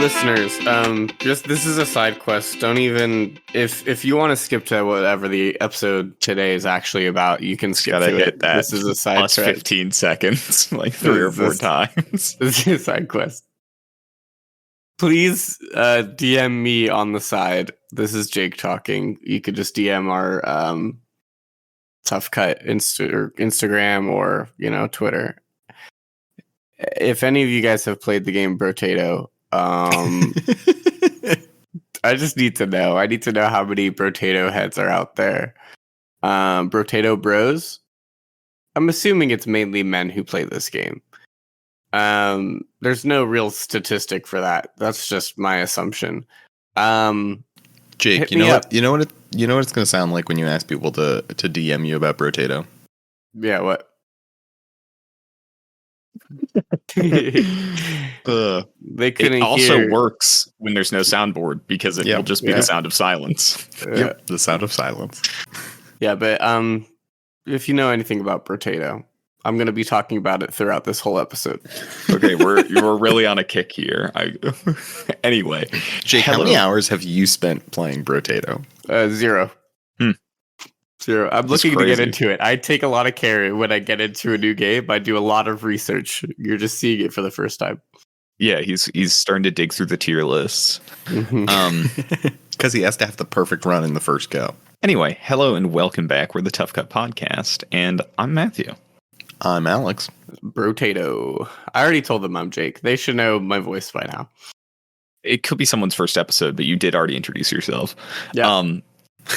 listeners, just this is a side quest. Don't even if you want to skip to whatever the episode today is actually about, you can skip to it. That This is a side plus thread. 15 seconds, like 3 or 4 times. This is a side quest. Please DM me on the side. This is Jake talking. You could just DM our Tough Cut Instagram or Twitter. If any of you guys have played the game Brotato, I just need to know. I need to know how many Brotato heads are out there. Brotato bros. I'm assuming it's mainly men who play this game. There's no real statistic for that. That's just my assumption. Jake, you know what it's going to sound like when you ask people to DM you about Brotato? Yeah, what? They couldn't. It also hear. Works when there's no soundboard because it will just be the sound of silence. Yep, the sound of silence. Yeah, but if you know anything about Brotato, I'm going to be talking about it throughout this whole episode. Okay, you're really on a kick here. Anyway, Jake, how many hours have you spent playing Brotato? 0. 0. I'm looking to get into it. I take a lot of care when I get into a new game. I do a lot of research. You're just seeing it for the first time. Yeah, he's starting to dig through the tier lists. Because he has to have the perfect run in the first go. Anyway, hello and welcome back. We're the Tough Cut Podcast, and I'm Matthew. I'm Alex. Brotato. I already told them I'm Jake. They should know my voice by now. It could be someone's first episode, but you did already introduce yourself. Yeah.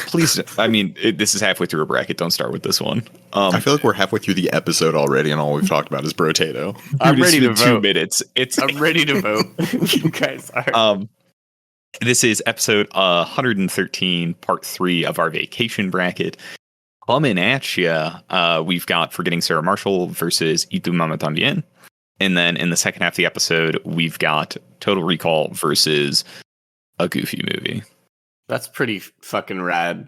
Please, this is halfway through a bracket. Don't start with this one. I feel like we're halfway through the episode already, and all we've talked about is Brotato. I'm ready to vote. 2 minutes. I'm ready to vote. You guys are. This is episode 113, part 3 of our vacation bracket. Coming at ya, we've got Forgetting Sarah Marshall versus Tu Mama Tambien. And then in the second half of the episode, we've got Total Recall versus a Goofy movie. That's pretty fucking rad.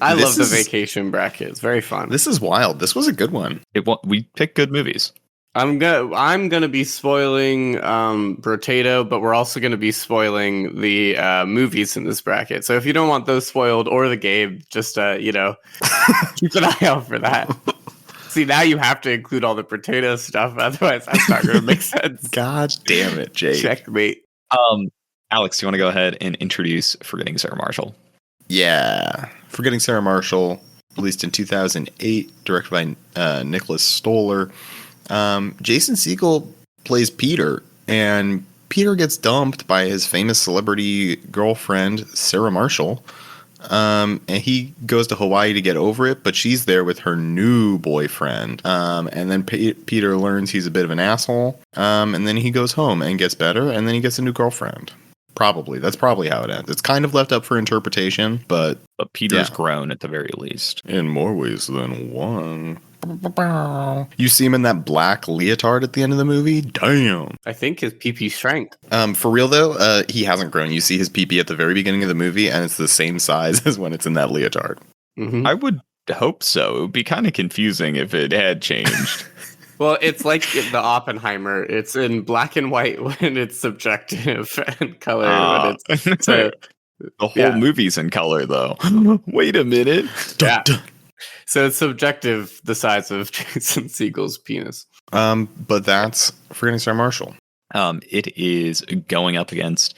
I love the vacation bracket. It's very fun. This is wild. This was a good one. We picked good movies. I'm gonna be spoiling Brotato, but we're also gonna be spoiling the movies in this bracket. So if you don't want those spoiled or the game, just keep an eye out for that. See, now you have to include all the Brotato stuff, otherwise that's not gonna make sense. God damn it, Jake. Checkmate. Alex, do you want to go ahead and introduce Forgetting Sarah Marshall? Yeah. Forgetting Sarah Marshall, released in 2008, directed by Nicholas Stoller. Jason Segel plays Peter, and Peter gets dumped by his famous celebrity girlfriend, Sarah Marshall. And he goes to Hawaii to get over it, but she's there with her new boyfriend. And then Peter learns he's a bit of an asshole. And then he goes home and gets better, and then he gets a new girlfriend. Probably. That's probably how it ends. It's kind of left up for interpretation, but Peter's grown at the very least. In more ways than one. You see him in that black leotard at the end of the movie? Damn. I think his pee-pee shrank. For real though, he hasn't grown. You see his pee-pee at the very beginning of the movie, and it's the same size as when it's in that leotard. Mm-hmm. I would hope so. It would be kind of confusing if it had changed. Well, it's like the Oppenheimer. It's in black and white when it's subjective, and color when it's... the whole movie's in color, though. Wait a minute. Yeah. So it's subjective, the size of Jason Segel's penis. But that's Forgetting Sarah Marshall. It is going up against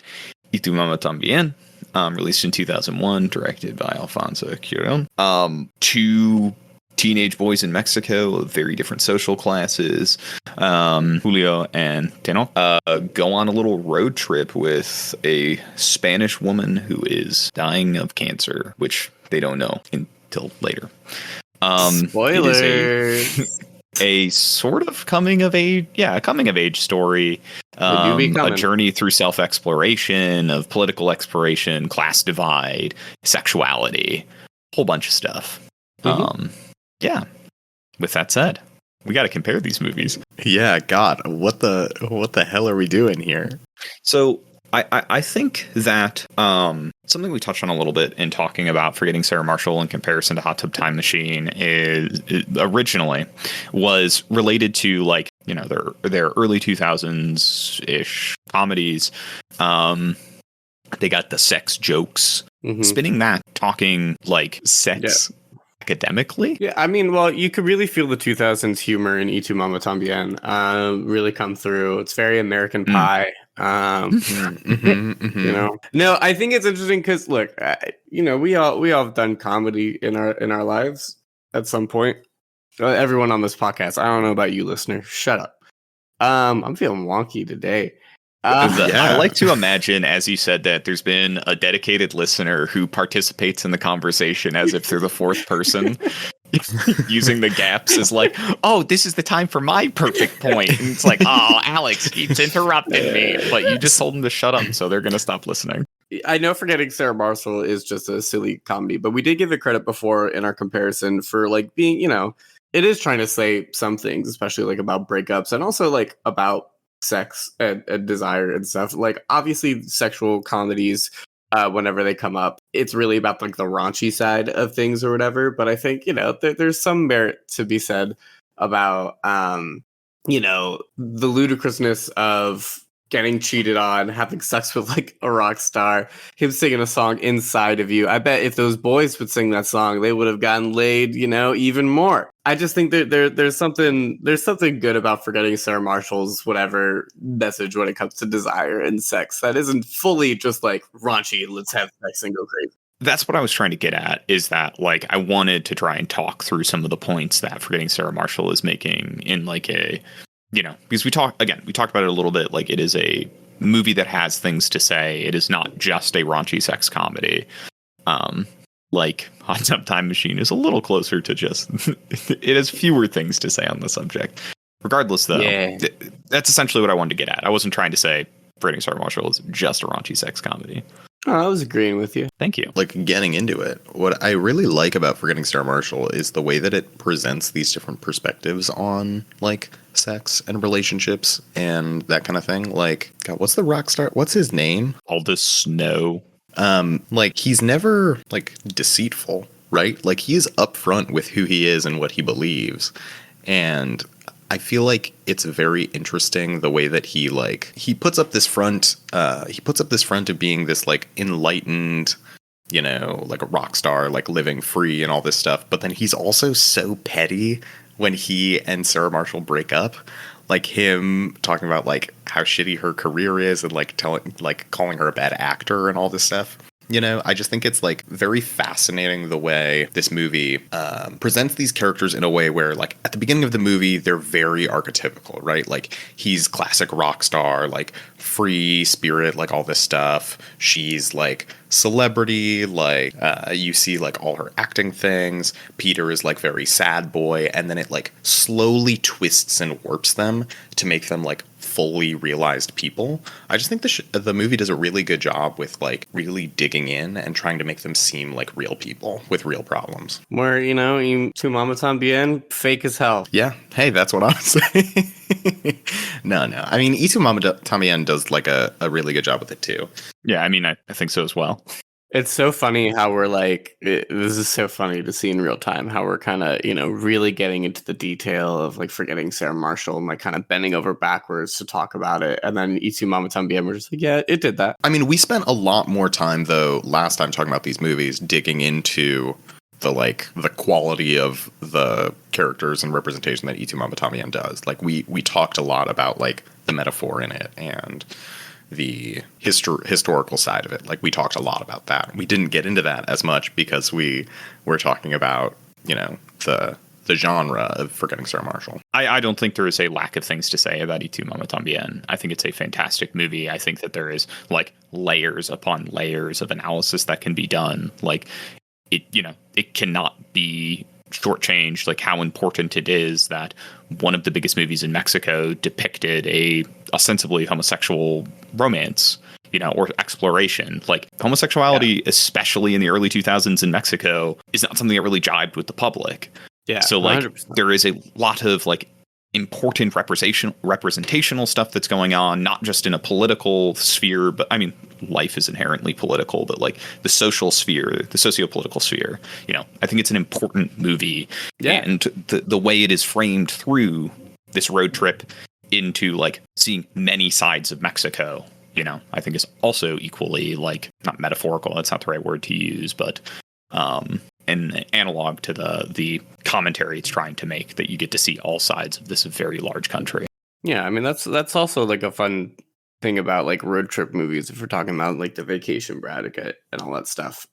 Tu Mama Tambien, released in 2001, directed by Alfonso Cuarón. 2 teenage boys in Mexico of very different social classes, Julio and Teno, go on a little road trip with a Spanish woman who is dying of cancer, which they don't know until later. Spoilers. It is a sort of coming of age story. A journey through self-exploration, of political exploration, class divide, sexuality, whole bunch of stuff. Mm-hmm. Yeah. With that said, we got to compare these movies. Yeah, God, what the hell are we doing here? So I think that something we touched on a little bit in talking about Forgetting Sarah Marshall in comparison to Hot Tub Time Machine is originally was related to like their early 2000s ish comedies. They got the sex jokes, spinning that, talking like sex academically. Yeah, I mean, well, you could really feel the 2000s humor in Tu Mama Tambien really come through. It's very American Pie. You know, no, I think it's interesting because look, we all have done comedy in our lives at some point. Everyone on this podcast. I don't know about you, listener. Shut up. I'm feeling wonky today. I like to imagine, as you said, that there's been a dedicated listener who participates in the conversation as if they're the fourth person, using the gaps as like, oh, this is the time for my perfect point. And it's like, oh, Alex keeps interrupting me, but you just told them to shut up, so they're going to stop listening. I know Forgetting Sarah Marshall is just a silly comedy, but we did give it credit before in our comparison for like being, it is trying to say some things, especially like about breakups and also like about sex and desire and stuff. Like obviously sexual comedies, whenever they come up, it's really about like the raunchy side of things or whatever. But I think, there's some merit to be said about, the ludicrousness of getting cheated on, having sex with like a rock star, him singing a song inside of you. I bet if those boys would sing that song, they would have gotten laid, even more. I just think that there's something good about Forgetting Sarah Marshall's whatever message when it comes to desire and sex that isn't fully just like raunchy, let's have sex and go crazy. That's what I was trying to get at, is that like I wanted to try and talk through some of the points that Forgetting Sarah Marshall is making in like a, because we talked about it a little bit, like it is a movie that has things to say. It is not just a raunchy sex comedy. Like Hot Tub Time Machine is a little closer to just, it has fewer things to say on the subject. Regardless, though, that's essentially what I wanted to get at. I wasn't trying to say Forgetting Sarah Marshall is just a raunchy sex comedy. Oh, I was agreeing with you. Thank you. Like getting into it, what I really like about Forgetting Sarah Marshall is the way that it presents these different perspectives on like sex and relationships and that kind of thing. Like, God, what's the rock star? What's his name? Aldous Snow. Like he's never like deceitful, right? Like he is upfront with who he is and what he believes. And I feel like it's very interesting the way that he puts up this front of being this like enlightened, like a rock star, like living free and all this stuff. But then he's also so petty when he and Sarah Marshall break up. Like him talking about like how shitty her career is and like calling her a bad actor and all this stuff. I just think it's like very fascinating the way this movie presents these characters in a way where like at the beginning of the movie, they're very archetypical, right? Like he's classic rock star, like free spirit, like all this stuff. She's like celebrity, like you see like all her acting things. Peter is like very sad boy. And then it like slowly twists and warps them to make them like fully realized people. I just think the movie does a really good job with like really digging in and trying to make them seem like real people with real problems. Where, Tu Mama Tambien, fake as hell. Yeah. Hey, that's what I'm saying. No. I mean, Tu Mama Tambien does like a really good job with it too. Yeah, I mean, I think so as well. It's so funny how we're like, this is so funny to see in real time how we're kind of, really getting into the detail of like Forgetting Sarah Marshall and like kind of bending over backwards to talk about it. And then Tu Mama Tambien, we're just like, yeah, it did that. I mean, we spent a lot more time though last time talking about these movies digging into the quality of the characters and representation that Tu Mama Tambien does. Like we talked a lot about like the metaphor in it and the historical side of it. Like we talked a lot about that. We didn't get into that as much because we were talking about, the genre of Forgetting Sarah Marshall. I don't think there is a lack of things to say about Tu Mama Tambien. I think it's a fantastic movie. I think that there is like layers upon layers of analysis that can be done. Like it cannot be shortchanged, like how important it is that one of the biggest movies in Mexico depicted a ostensibly homosexual romance, or exploration. Like homosexuality, especially in the early 2000s in Mexico, is not something that really jibed with the public. Yeah. So like 100%. there is a lot of like important representational stuff that's going on, not just in a political sphere, but I mean, life is inherently political, but like the social sphere, the socio-political sphere, I think it's an important movie. Yeah. And the way it is framed through, this road trip into like seeing many sides of Mexico, I think is also equally like not metaphorical. That's not the right word to use, but an analog to the commentary it's trying to make, that you get to see all sides of this very large country. Yeah, I mean that's also like a fun thing about like road trip movies, if we're talking about like the vacation bracket and all that stuff.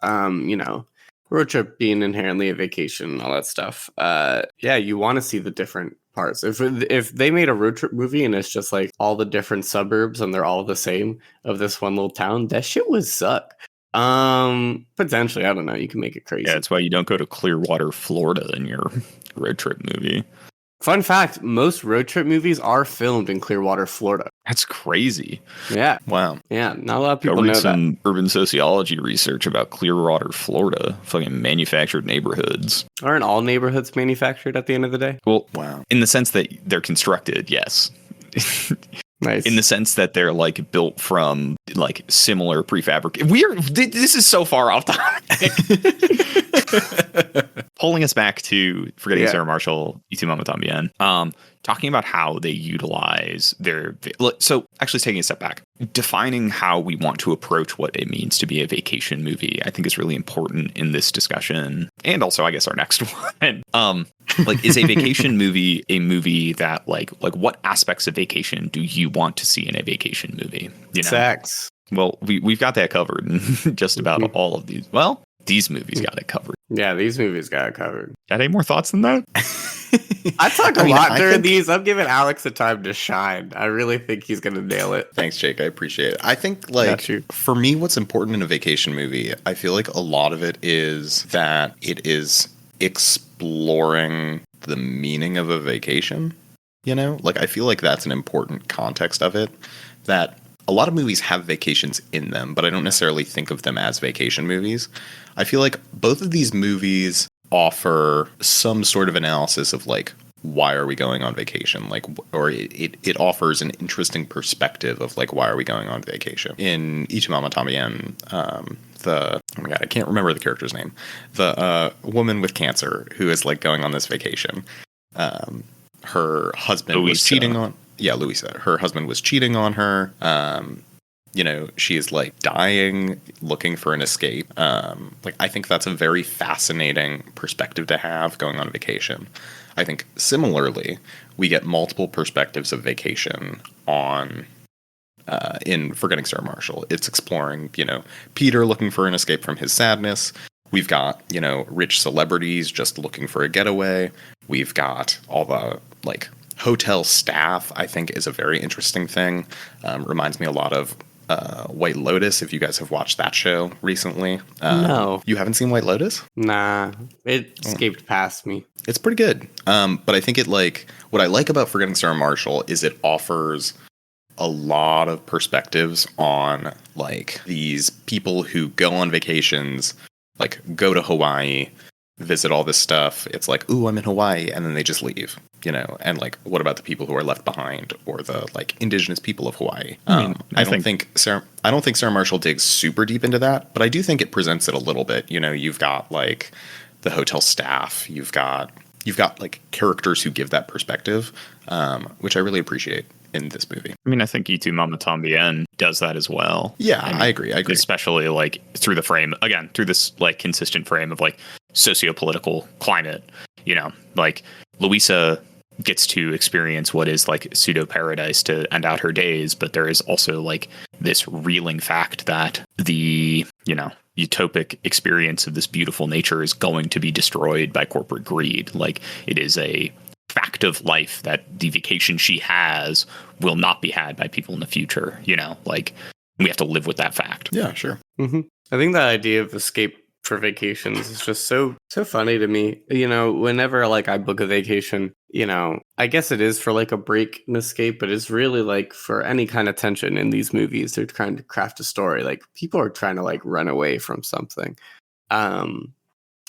Road trip being inherently a vacation and all that stuff. Yeah, you want to see the different parts. If they made a road trip movie and it's just like all the different suburbs and they're all the same of this one little town, that shit would suck. Potentially, I don't know. You can make it crazy. Yeah, that's why you don't go to Clearwater, Florida in your road trip movie. Fun fact, most road trip movies are filmed in Clearwater, Florida. That's crazy. Yeah. Wow. Yeah, not a lot of Go people read know some that. urban sociology research about Clearwater, Florida. Fucking manufactured neighborhoods. Aren't all neighborhoods manufactured at the end of the day? Well, Wow. in the sense that they're constructed, yes. Nice. In the sense that they're like built from like similar prefabricated. This is so far off topic. Pulling us back to Forgetting Sarah Marshall, Tu Mama Tambien. Talking about how they utilize their. So actually taking a step back, defining how we want to approach what it means to be a vacation movie, I think is really important in this discussion. And also, I guess, our next one. Like, is a vacation movie a movie that like what aspects of vacation do you want to see in a vacation movie? Sex. Well, we've got that covered in just about all of these. Well, these movies got it covered. Yeah, these movies got it covered. Got any more thoughts than that? I talk a lot during these. I'm giving Alex a time to shine. I really think he's going to nail it. Thanks, Jake. I appreciate it. I think, like, for me, what's important in a vacation movie, I feel like a lot of it is that it is exploring the meaning of a vacation. Like, I feel like that's an important context of it, that a lot of movies have vacations in them, but I don't necessarily think of them as vacation movies. I feel like both of these movies offer some sort of analysis of like, why are we going on vacation? Like, or it offers an interesting perspective of like, why are we going on vacation? In Tu Mama Tambien, oh my God, I can't remember the character's name. The woman with cancer who is like going on this vacation. Her husband was cheating on. Yeah, Louisa. Her husband was cheating on her. She is like dying, looking for an escape. I think that's a very fascinating perspective to have going on vacation. I think similarly, we get multiple perspectives of vacation on in Forgetting Sarah Marshall. It's exploring, Peter looking for an escape from his sadness. We've got, rich celebrities just looking for a getaway. We've got all the like hotel staff, I think, is a very interesting thing. Reminds me a lot of White Lotus, if you guys have watched that show recently. No. You haven't seen White Lotus? Nah, it escaped past me. It's pretty good. But I think what I like about Forgetting Sarah Marshall is it offers a lot of perspectives on like these people who go on vacations, like go to Hawaii, visit all this stuff. It's like, ooh, I'm in Hawaii, and then they just leave, and like, what about the people who are left behind, or the like indigenous people of Hawaii? I don't think Sarah Marshall digs super deep into that, but I do think it presents it a little bit. You've got like the hotel staff, you've got like characters who give that perspective, which I really appreciate in this movie. I think Tu Mama Tambien does that as well. Yeah, I agree. Especially like through this like consistent frame of like socio-political climate, like Louisa gets to experience what is like pseudo paradise to end out her days, but there is also like this reeling fact that the, utopic experience of this beautiful nature is going to be destroyed by corporate greed. Like, it is a fact of life that the vacation she has will not be had by people in the future. Like, we have to live with that fact. Yeah, sure. Mm-hmm. I think the idea of escape for vacations is just so funny to me. Whenever like I book a vacation, I guess it is for like a break and escape, but it's really like for any kind of tension in these movies. They're trying to craft a story. Like, people are trying to like run away from something.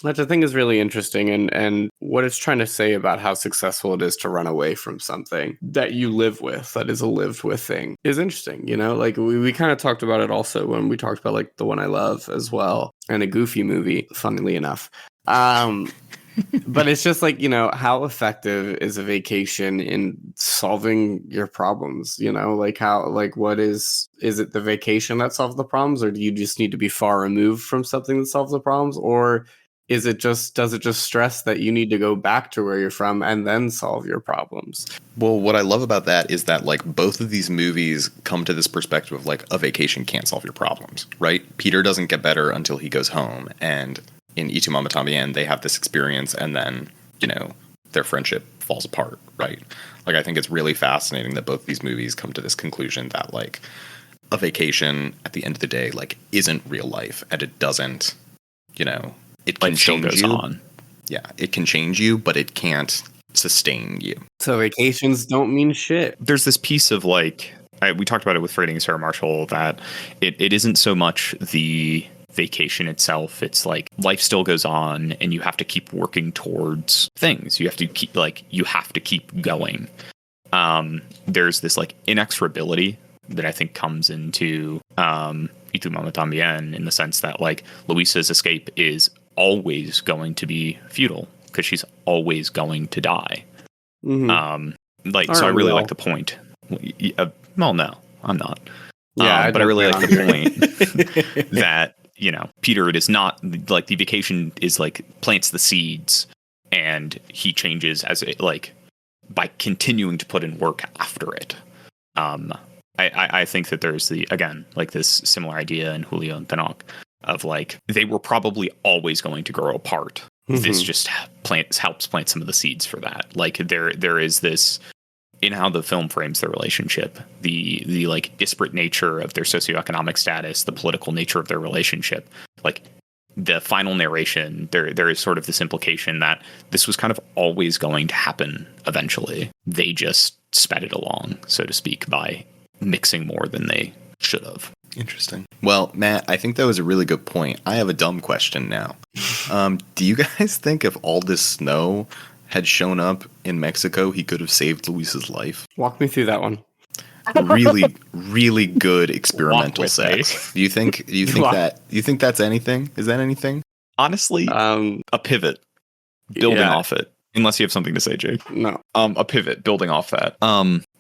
Which I think is really interesting, and what it's trying to say about how successful it is to run away from something that you live with, that is a lived with thing, is interesting. Like we kind of talked about it also when we talked about like The One I Love as well, and a Goofy movie, funnily enough. But it's just like, how effective is a vacation in solving your problems? What is it the vacation that solves the problems, or do you just need to be far removed from something that solves the problems? Or does it just stress that you need to go back to where you're from and then solve your problems? Well, what I love about that is that like both of these movies come to this perspective of like a vacation can't solve your problems, right? Peter doesn't get better until he goes home, and in Tu Mama Tambien, they have this experience, and then, their friendship falls apart, right? Like, I think it's really fascinating that both these movies come to this conclusion that, like, a vacation, at the end of the day, like, isn't real life, and it doesn't, it can change you. On. Yeah, it can change you, but it can't sustain you. So vacations don't mean shit. There's this piece of, like, we talked about it with Freighting Sarah Marshall, that it isn't so much the vacation itself. It's like life still goes on, and you have to keep working towards things. You have to keep going. There's this like inexorability that I think comes into Tu Mama Tambien, in the sense that like Luisa's escape is always going to be futile because she's always going to die. Mm-hmm. So I really like the point. Well, no, I'm not. Yeah, but I really like the point that, Peter, it is not like the vacation is like plants the seeds, and he changes as it, like, by continuing to put in work after it. I think that there's this similar idea in Julio and Tenoch of like, they were probably always going to grow apart. Mm-hmm. This just helps plant some of the seeds for that. Like there is this, in how the film frames their relationship, the like disparate nature of their socioeconomic status, the political nature of their relationship, like the final narration, there is sort of this implication that this was kind of always going to happen eventually. They just sped it along, so to speak, by mixing more than they should have. Interesting. Well, Matt, I think that was a really good point. I have a dumb question now. Do you guys think if all this snow had shown up in Mexico, he could have saved Luisa's life? Walk me through that one. Really, really good experimental sex. Do you think that's anything? Is that anything? Honestly, a pivot building off it. Unless you have something to say, Jake. No. A pivot building off that.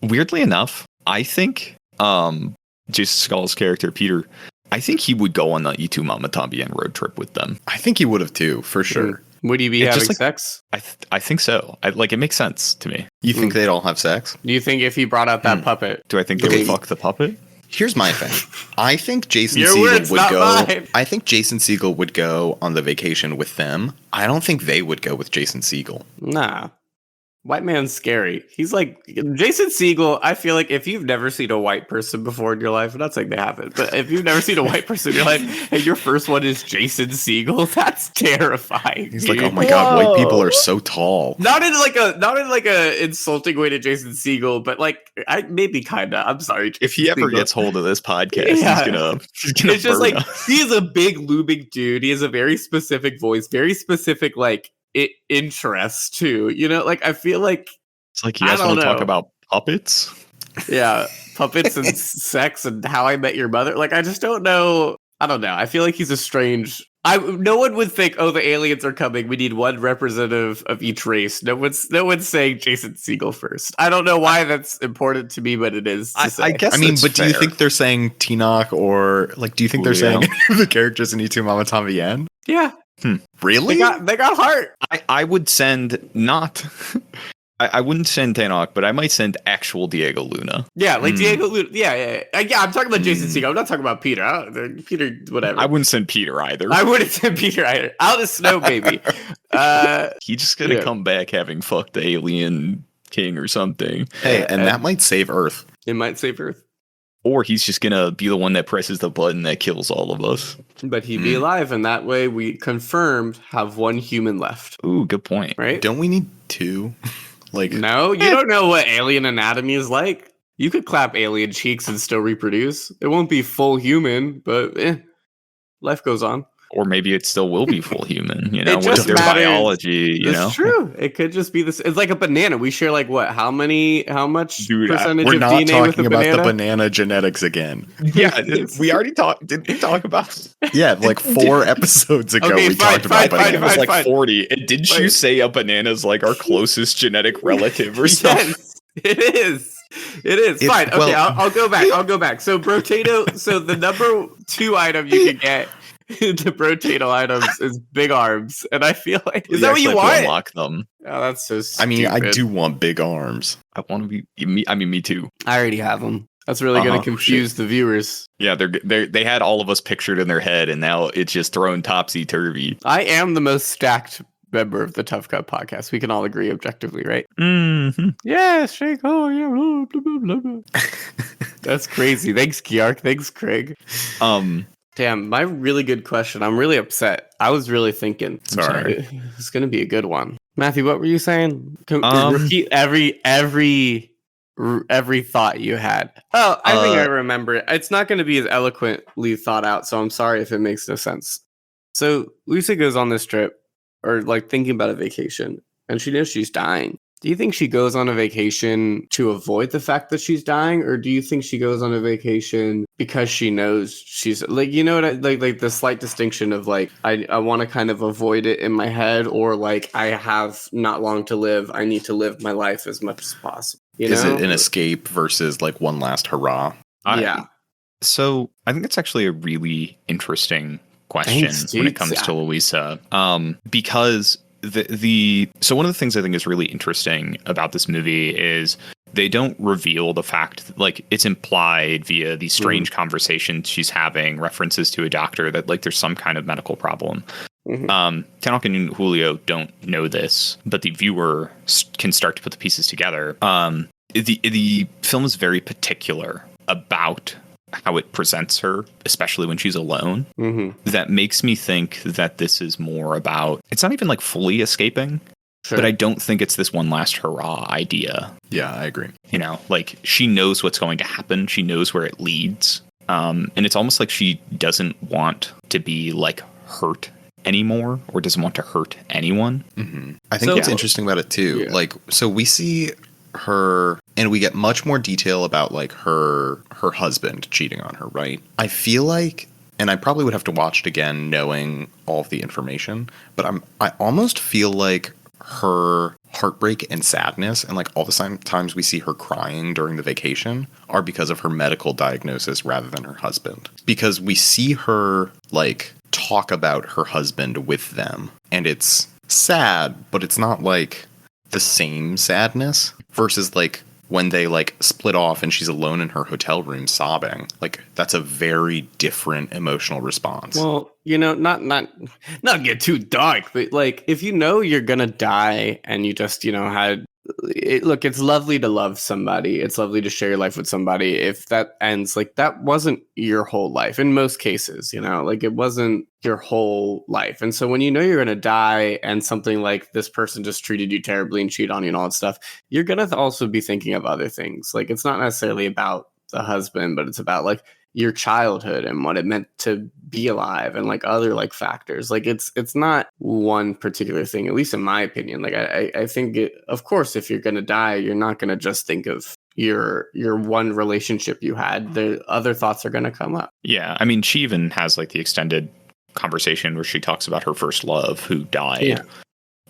Weirdly enough, I think Jason Seghal's character Peter, I think he would go on the Tu Mama Tambien road trip with them. I think he would have too, for sure. Would he be having sex? I think so. It makes sense to me. You think they'd all have sex? Do you think if he brought out that puppet? Do I think they would fuck the puppet? Here's my thing. I think Jason Segel would go. Mine. I think Jason Segel would go on the vacation with them. I don't think they would go with Jason Segel. Nah. White man's scary. He's like Jason Segel. I feel like if you've never seen a white person before in your life, I'm not saying they haven't, but if you've never seen a white person in your life and your first one is Jason Segel, that's terrifying. He's like, oh my god, white people are so tall. Not in like a insulting way to Jason Segel, but like maybe kinda. I'm sorry. Jason if he ever gets hold of this podcast, he's gonna it's just like he's a big looming dude. He has a very specific voice, very specific like interest too, like I feel like it's like you guys want to talk about puppets. Yeah, puppets and sex and How I Met Your Mother. Like I just don't know. I don't know. I feel like he's a strange. No one would think, oh, the aliens are coming. We need one representative of each race. No one's saying Jason Segel first. I don't know why that's important to me, but it is. I guess. I mean, but fair. Do you think they're saying Tenoch or like? Do you think they're saying the characters in Tu Mama Tambien? Yeah. Really? They got heart. I would send not. I wouldn't send Tenoch, but I might send actual Diego Luna. Yeah, like Diego Luna. Yeah. I'm talking about Jason Segel. I'm not talking about Peter. Peter, whatever. I wouldn't send Peter either. I wouldn't send Peter either. Out of snow, baby. He's just gonna come back having fucked the alien king or something. Hey, and that might save Earth. It might save Earth. Or he's just gonna be the one that presses the button that kills all of us. But he'd be alive, and that way we confirmed have one human left. Ooh, good point. Right? Don't we need two? No, you don't know what alien anatomy is like. You could clap alien cheeks and still reproduce. It won't be full human, but life goes on. Or maybe it still will be full human, It what just if their matters. biology, That's true. It could just be this. It's like a banana. We share like what? How much Dude, percentage We're of not DNA with a talking about banana? the banana genetics again. Yeah, we already didn't we talk about Yeah, like 4 episodes ago Okay, we fine, talked about fine, I think it was bananas. like 40. And didn't you say a banana's like our closest genetic relative or something? Yes, it is. It is. It's- Fine. Okay, well- I'll go back. So Brotato. So the number 2 item you can get into Brotato items is big arms, and I feel like is You that what you actually have to want? unlock them. Oh, that's so I stupid. mean, I do want big arms. I want to be me. I mean, me too. I already have them. That's really going Uh-huh. to confuse the viewers. Yeah, they had all of us pictured in their head, and now it's just thrown topsy turvy. I am the most stacked member of the Tough Cut podcast. We can all agree objectively, right? Mm-hmm. Yeah, shake. Oh, yeah. Blah, blah, blah, blah. That's crazy. Thanks, Kiark. Thanks, Craig. Damn, my really good question. I'm really upset. I was really thinking. Sorry. It's going to be a good one. Matthew, what were you saying? Repeat every thought you had. Oh, I think I remember it. It's not going to be as eloquently thought out, so I'm sorry if it makes no sense. So Lisa goes on this trip, or like thinking about a vacation, and she knows she's dying. Do you think she goes on a vacation to avoid the fact that she's dying, or do you think she goes on a vacation because she knows she's like, like the slight distinction of like, I want to kind of avoid it in my head, or like I have not long to live. I need to live my life as much as possible. Is it an escape versus like one last hurrah? Yeah. So I think it's actually a really interesting question when it comes to Louisa, because so one of the things I think is really interesting about this movie is they don't reveal the fact that, like, it's implied via these strange conversations she's having, references to a doctor, that like there's some kind of medical problem. Tanaka and Julio don't know this, but the viewer can start to put the pieces together. The film is very particular about how it presents her, especially when she's alone. That makes me think that this is more about, it's not even like fully escaping, but I don't think it's this one last hurrah idea. Yeah, I agree. Like she knows what's going to happen. She knows where it leads. And it's almost like she doesn't want to be like hurt anymore, or doesn't want to hurt anyone. I think what's interesting about it too, like, so we see her and we get much more detail about like her husband cheating on her, right? I feel like, and I probably would have to watch it again knowing all of the information, but I almost feel like her heartbreak and sadness and like all the times we see her crying during the vacation are because of her medical diagnosis rather than her husband, because we see her like talk about her husband with them, and it's sad, but it's not like the same sadness versus like when they like split off and she's alone in her hotel room sobbing. Like that's a very different emotional response. Well, not get too dark, but like if you know you're gonna die and you just had look, it's lovely to love somebody, it's lovely to share your life with somebody. If that ends, like that wasn't your whole life in most cases, like it wasn't your whole life. And so when you know you're gonna die and something like this person just treated you terribly and cheated on you and all that stuff, you're gonna also be thinking of other things. Like it's not necessarily about the husband, but it's about like your childhood and what it meant to be alive and like other like factors. Like it's not one particular thing, at least in my opinion. Like I think of course, if you're going to die, you're not going to just think of your one relationship you had. The other thoughts are going to come up. Yeah. I mean, she even has like the extended conversation where she talks about her first love who died. Yeah.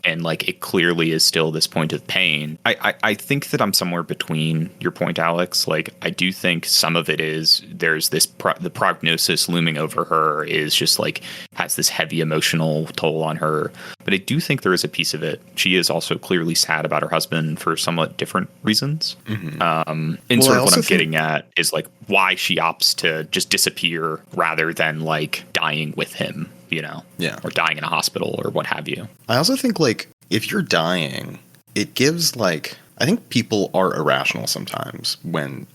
And like it clearly is still this point of pain. I think that I'm somewhere between your point, Alex. Like I do think some of it is there's this the prognosis looming over her is just like has this heavy emotional toll on her. But I do think there is a piece of it. She is also clearly sad about her husband for somewhat different reasons. And sort of what I'm getting at is like why she opts to just disappear rather than like dying with him. Or dying in a hospital or what have you. I also think like if you're dying, it gives like, I think people are irrational sometimes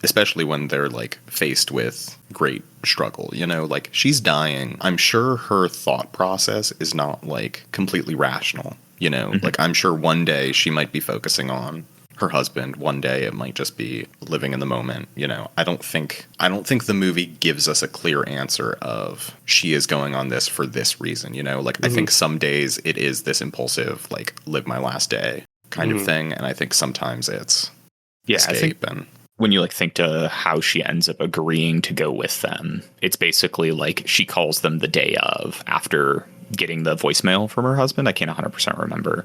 especially when they're like faced with great struggle, like she's dying. I'm sure her thought process is not like completely rational, like I'm sure one day she might be focusing on her husband. One day it might just be living in the moment. You know, I don't think the movie gives us a clear answer of she is going on this for this reason. You know, like I think some days it is this impulsive, like live my last day kind of thing, and I think sometimes it's escape. And when you like think to how she ends up agreeing to go with them, it's basically like she calls them the day of, after getting the voicemail from her husband. I can't 100% remember.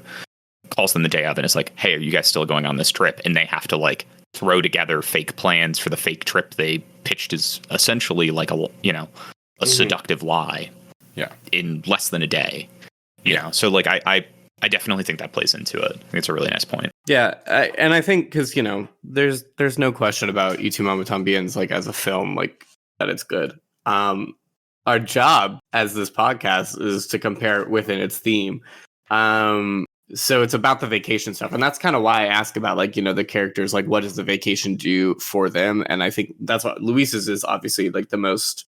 Calls them the day of and is like, hey, are you guys still going on this trip? And they have to like throw together fake plans for the fake trip they pitched as essentially like a seductive lie. Yeah. In less than a day. You know, so like I definitely think that plays into it. I think it's a really nice point. Yeah, and I think because, you know, there's no question about Tu Mama Tambien's, like, as a film, like, that it's good. Our job as this podcast is to compare it within its theme. So it's about the vacation stuff, and that's kind of why I ask about, like, you know, the characters, like, what does the vacation do for them? And I think that's what Luis's is obviously like the most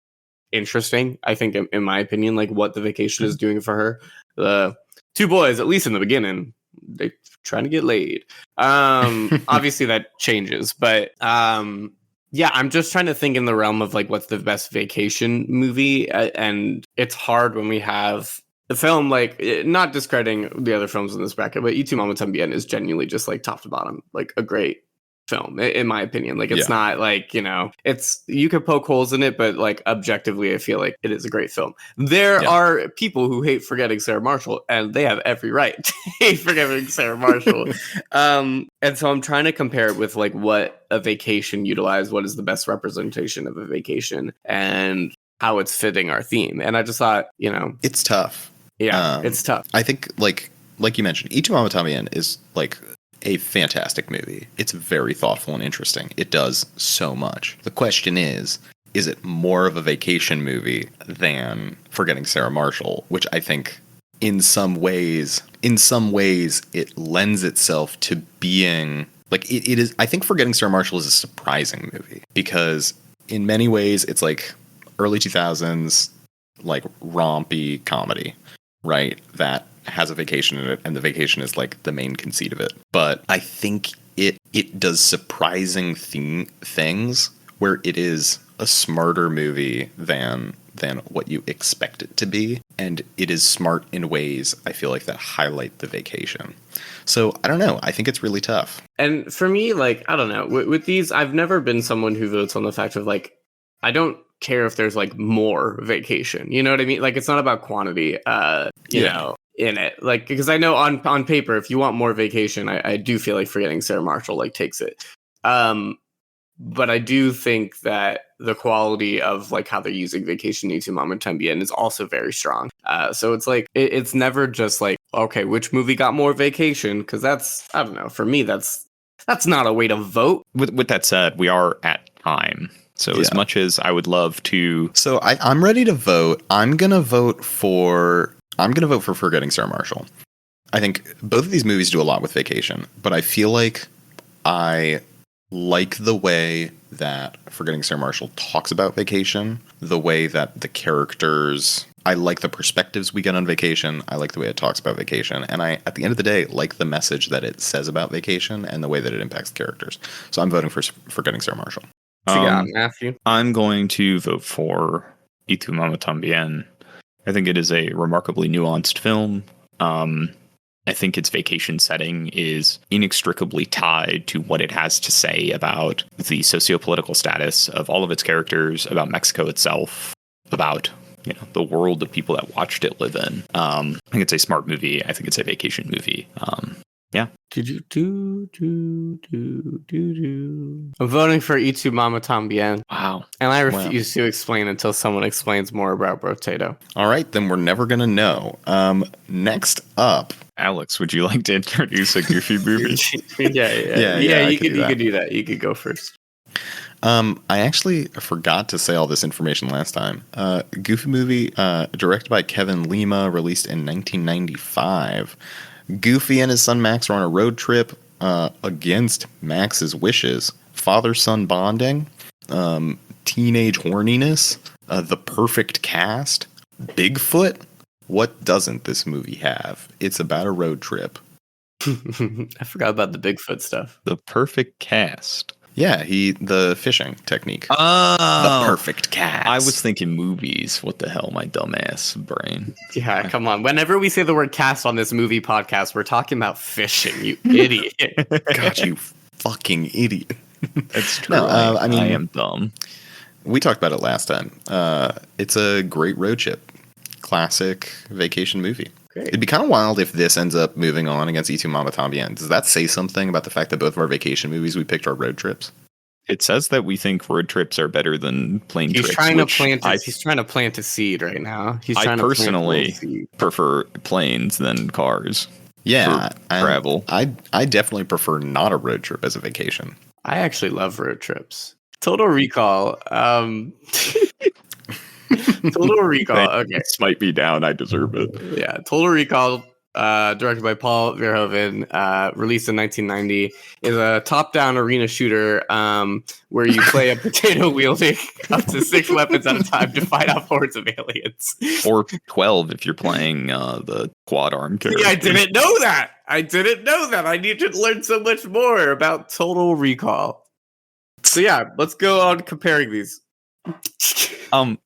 interesting. I think, in my opinion, like what the vacation is doing for her. The two boys, at least in the beginning, they trying to get laid. Obviously that changes, but yeah, I'm just trying to think in the realm of like what's the best vacation movie, and it's hard when we have the film, like, not discrediting the other films in this bracket, but Tu Mama Tambien is genuinely just like top to bottom, like a great film, in my opinion. Like, it's not like, you know, it's, you could poke holes in it, but like objectively, I feel like it is a great film. There are people who hate Forgetting Sarah Marshall, and they have every right to hate Forgetting Sarah Marshall. And so I'm trying to compare it with like what a vacation utilized, what is the best representation of a vacation, and how it's fitting our theme. And I just thought, you know, it's tough. Yeah, it's tough. I think, like you mentioned, Tu Mama Tambien is like a fantastic movie. It's very thoughtful and interesting. It does so much. The question is it more of a vacation movie than Forgetting Sarah Marshall, which I think in some ways it lends itself to being like it is. I think Forgetting Sarah Marshall is a surprising movie because in many ways it's like early 2000s like rompy comedy, right? That has a vacation in it, and the vacation is like the main conceit of it. But I think it does surprising things where it is a smarter movie than what you expect it to be, and it is smart in ways I feel like that highlight the vacation. So I don't know. I think it's really tough. And for me, like, I don't know, with these, I've never been someone who votes on the fact of like, I don't care if there's like more vacation. You know what I mean? Like, it's not about quantity. You know, in it, like, because I know on paper, if you want more vacation, I do feel like Forgetting Sarah Marshall like takes it. But I do think that the quality of like how they're using vacation in Tu Mama Tambien is also very strong. So it's like it's never just like, okay, which movie got more vacation? Because that's, I don't know, for me that's not a way to vote. With that said, we are at time. So as much as I would love to, so I'm ready to vote. I'm gonna vote for Forgetting Sarah Marshall. I think both of these movies do a lot with vacation, but I feel like I like the way that Forgetting Sarah Marshall talks about vacation, the way that the characters, I like the perspectives we get on vacation. I like the way it talks about vacation. And I, at the end of the day, like the message that it says about vacation and the way that it impacts the characters. So I'm voting for Forgetting Sarah Marshall. What you got, Matthew? I'm going to vote for Tu Mama Tambien. I think it is a remarkably nuanced film. I think its vacation setting is inextricably tied to what it has to say about the socio-political status of all of its characters, about Mexico itself, about, you know, the world of people that watched it live in. I think it's a smart movie. I think it's a vacation movie. Yeah. I'm voting for Tu Mama Tambien. Wow. And I refuse to explain until someone explains more about Brotato. All right, then we're never going to know. Next up. Alex, would you like to introduce a Goofy movie? Yeah, you could do that. You could go first. I actually forgot to say all this information last time. Goofy movie, directed by Kevin Lima, released in 1995. Goofy and his son Max are on a road trip against Max's wishes. Father-son bonding, teenage horniness, the perfect cast, Bigfoot. What doesn't this movie have? It's about a road trip. I forgot about the Bigfoot stuff. The perfect cast. Yeah, the fishing technique. Oh, The perfect cast. I was thinking movies. What the hell, my dumbass brain. Yeah, come on. Whenever we say the word cast on this movie podcast, we're talking about fishing, you idiot. God, you fucking idiot. That's true. No, I mean, I am dumb. We talked about it last time. It's a great road trip. Classic vacation movie. Great. It'd be kind of wild if this ends up moving on against Tu Mama Tambien. Does that say something about the fact that both of our vacation movies we picked are road trips? It says that we think road trips are better than plane He's trips. trying to which plant. He's trying to plant a seed right now. He's I trying personally to plant a little seed. prefer planes than cars. Yeah, travel. I definitely prefer not a road trip as a vacation. I actually love road trips. Total Recall. Total Recall. Okay. Smite me down. I deserve it. Yeah. Total Recall, directed by Paul Verhoeven, released in 1990, is a top-down arena shooter where you play a potato wielding up to 6 weapons at a time to fight off hordes of aliens. Or 12 if you're playing the quad arm character. See, I didn't know that. I need to learn so much more about Total Recall. So yeah, let's go on comparing these.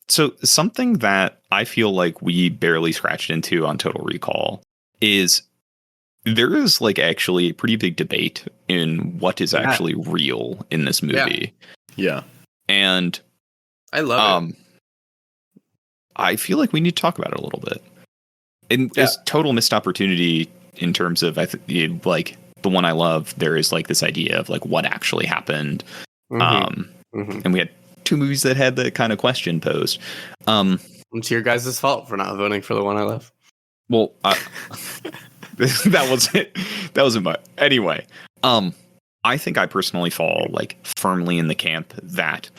So something that I feel like we barely scratched into on Total Recall is there is like actually a pretty big debate in what is actually real in this movie. Yeah. And I love it. I feel like we need to talk about it a little bit. And it's total missed opportunity in terms of like the one I love, there is like this idea of like what actually happened. And we had 2 movies that had that kind of question posed. It's your guys' fault for not voting for the one I love. Well, that wasn't my anyway. I think I personally fall like firmly in the camp that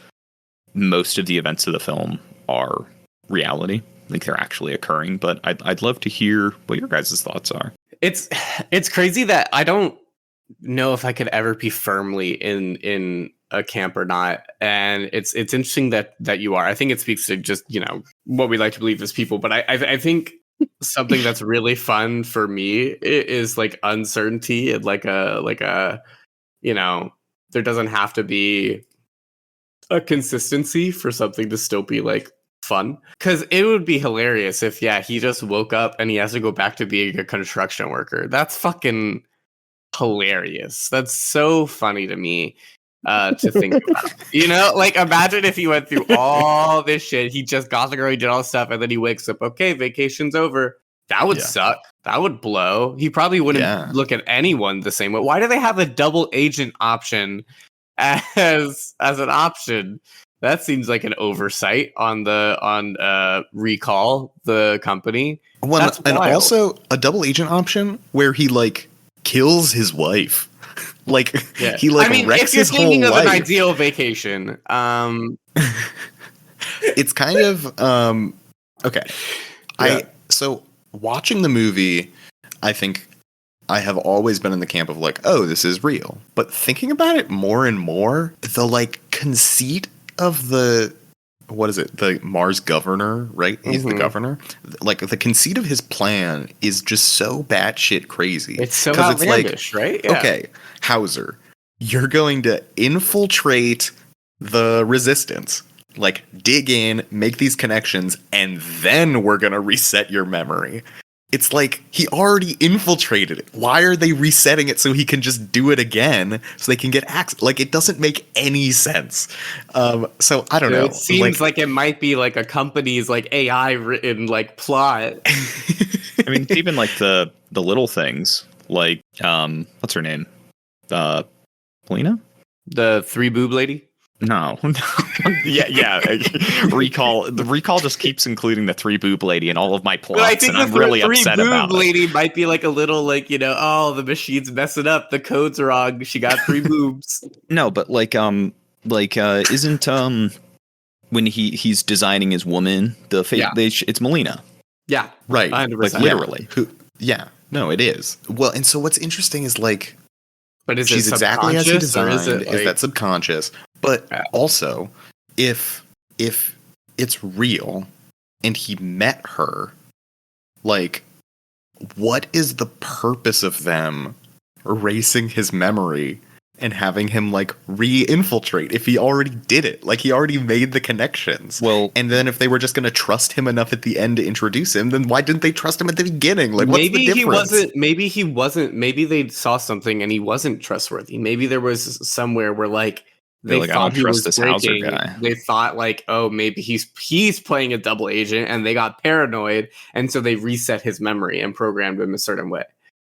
most of the events of the film are reality, like they're actually occurring. But I'd love to hear what your guys' thoughts are. It's crazy that I don't know if I could ever be firmly in a camp or not, and it's interesting that you are. I think it speaks to just what we like to believe as people, but I think something that's really fun for me is like uncertainty and like a there doesn't have to be a consistency for something to still be like fun, because it would be hilarious if he just woke up and he has to go back to being a construction worker. That's fucking hilarious. That's so funny to me to think about. Like imagine if he went through all this shit, he just got the girl, he did all this stuff, and then he wakes up, okay, vacation's over. That would suck. That would blow. He probably wouldn't look at anyone the same way. Why do they have a double agent option as an option? That seems like an oversight on Recall, the company. Well, that's and wild. Also a double agent option where he like kills his wife. Like he like wrecks his whole life. If you're thinking of an ideal vacation, it's kind of okay. So watching the movie, I think I have always been in the camp of like, oh, this is real. But thinking about it more and more, the like conceit of the the Mars governor, right? He's the governor. Like the conceit of his plan is just so batshit crazy. It's so outlandish, right? Yeah. Okay, Hauser, you're going to infiltrate the resistance. Like dig in, make these connections, and then we're gonna reset your memory. It's like he already infiltrated it. Why are they resetting it so he can just do it again so they can get access? Like it doesn't make any sense. So I don't know. It seems like it might be like a company's like AI written like plot. I mean, even like the little things, like what's her name? Polina? The 3 boob lady? No. yeah. Recall. The Recall just keeps including the 3 boob lady in all of my plots, but I think and I'm really upset about it. 3 boob lady might be like a little like oh, the machine's messing up, the code's wrong. She got 3 boobs. No, but isn't when he's designing his woman it's Melina. Yeah, right. 100%. Like literally. No, it is. Well, and so what's interesting is like. But is she's it exactly as he designed. Is that subconscious? But also, if it's real and he met her, like, what is the purpose of them erasing his memory and having him like re-infiltrate if he already did it. Like he already made the connections. Well, and then if they were just going to trust him enough at the end to introduce him, then why didn't they trust him at the beginning? Like what's the difference? Maybe they saw something and he wasn't trustworthy. Maybe there was somewhere where like they like, I thought don't he trust was this Hauser breaking. guy. They thought like, oh, maybe he's playing a double agent, and they got paranoid, and so they reset his memory and programmed him a certain way.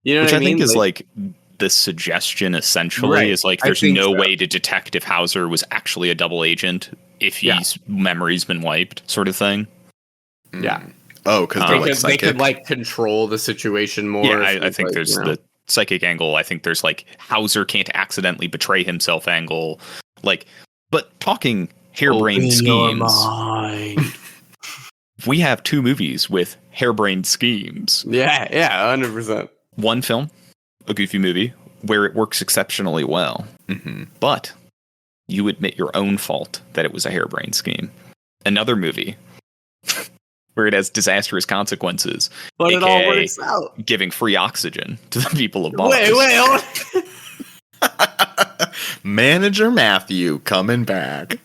You know Which what I mean? think is like the suggestion essentially Right. is like I there's think no so. way to detect if Hauser was actually a double agent if his memory's been wiped, sort of thing. Yeah. Oh, because they're like Because they psychic. could like control the situation more. Yeah, if I think like, there's you know. the psychic angle. I think there's like Hauser can't accidentally betray himself angle. Like, but talking harebrained Open your schemes, mind. we have 2 movies with harebrained schemes. Yeah, 100%. One film, a Goofy movie, where it works exceptionally well. Mm-hmm. But you admit your own fault that it was a harebrained scheme. Another movie where it has disastrous consequences, But it all aka works out. giving free oxygen to the people of Mars. Wait, hold on. Manager Matthew coming back,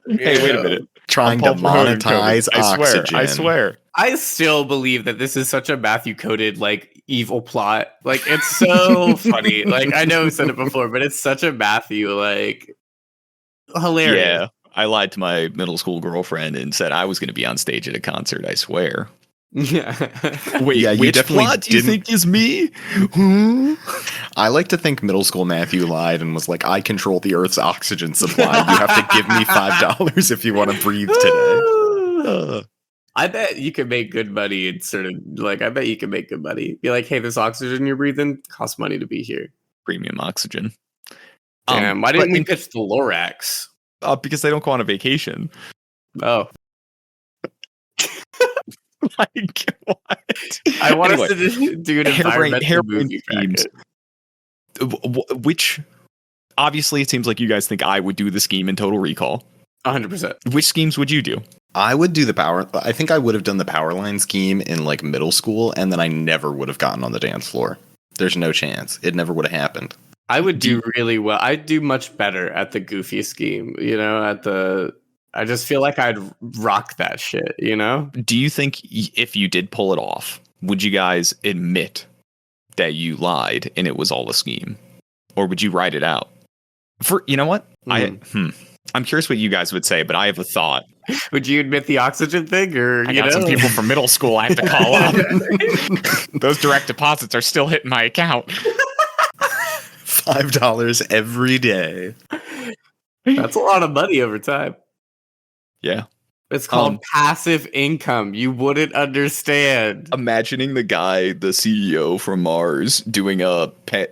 Hey, wait a minute. trying to I'm Paul Verhoeven monetize coded. oxygen. I swear. I still believe that this is such a Matthew coded like evil plot. Like it's so funny. Like I know I've said it before, but it's such a Matthew like hilarious. Yeah, I lied to my middle school girlfriend and said I was going to be on stage at a concert. I swear. Yeah. Wait, Yeah, you which definitely plot do you didn't- think is me? I like to think middle school Matthew lied and was like, I control the Earth's oxygen supply. You have to give me $5 if you want to breathe today. I bet you could make good money in certain I bet you could make good money. Be like, hey, this oxygen you're breathing costs money to be here. Premium oxygen. Damn, why didn't but we pitch the Lorax? because they don't go on a vacation. Oh. Like what? I want Anyway, us to do an environmental harebrained movie schemes. bracket. Which obviously it seems like you guys think I would do the scheme in Total Recall. 100%. Which schemes would you do? I would do I think I would have done the power line scheme in like middle school, and then I never would have gotten on the dance floor. There's no chance. It never would have happened. I would do really well. I'd do much better at the goofy scheme, I just feel like I'd rock that shit, Do you think if you did pull it off, would you guys admit that you lied and it was all a scheme? Or would you write it out? You know what? I'm curious what you guys would say, but I have a thought. Would you admit the oxygen thing, or I got some people from middle school I have to call up. Those direct deposits are still hitting my account. $5 every day. That's a lot of money over time. Yeah. It's called passive income. You wouldn't understand. Imagining the guy, the CEO from Mars, doing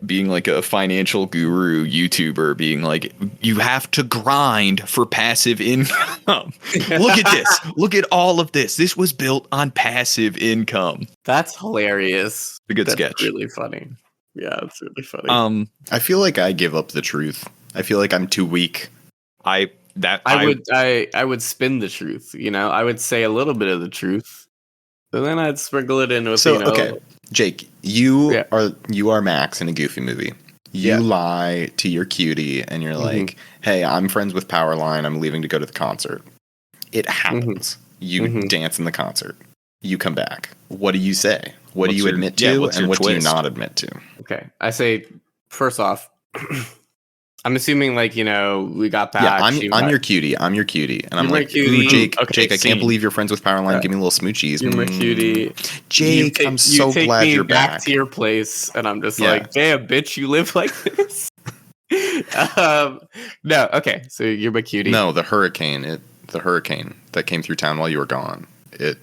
being like a financial guru YouTuber, being like, you have to grind for passive income. Look at this. Look at all of this. This was built on passive income. That's hilarious. A good That's sketch. Really funny. Yeah, it's really funny. I feel like I give up the truth. I feel like I'm too weak. I would spin the truth, I would say a little bit of the truth, and then I'd sprinkle it in with okay, Jake, you are Max in a Goofy movie. You lie to your cutie and you're like, hey, I'm friends with Powerline, I'm leaving to go to the concert. It happens. You dance in the concert. You come back. What do you say? What do you admit to, and what do you not admit to? Okay, I say, first off, I'm assuming, we got back. Yeah, I'm your cutie. I'm your cutie. And I'm like, cutie. Ooh, Jake, Okay, I can't believe you're friends with Powerline. Give me a little smoochies. You're my cutie. Jake, I'm so glad you're back. To your place, and I'm just like, damn, bitch, you live like this? No, okay, so you're my cutie. No, the hurricane that came through town while you were gone. It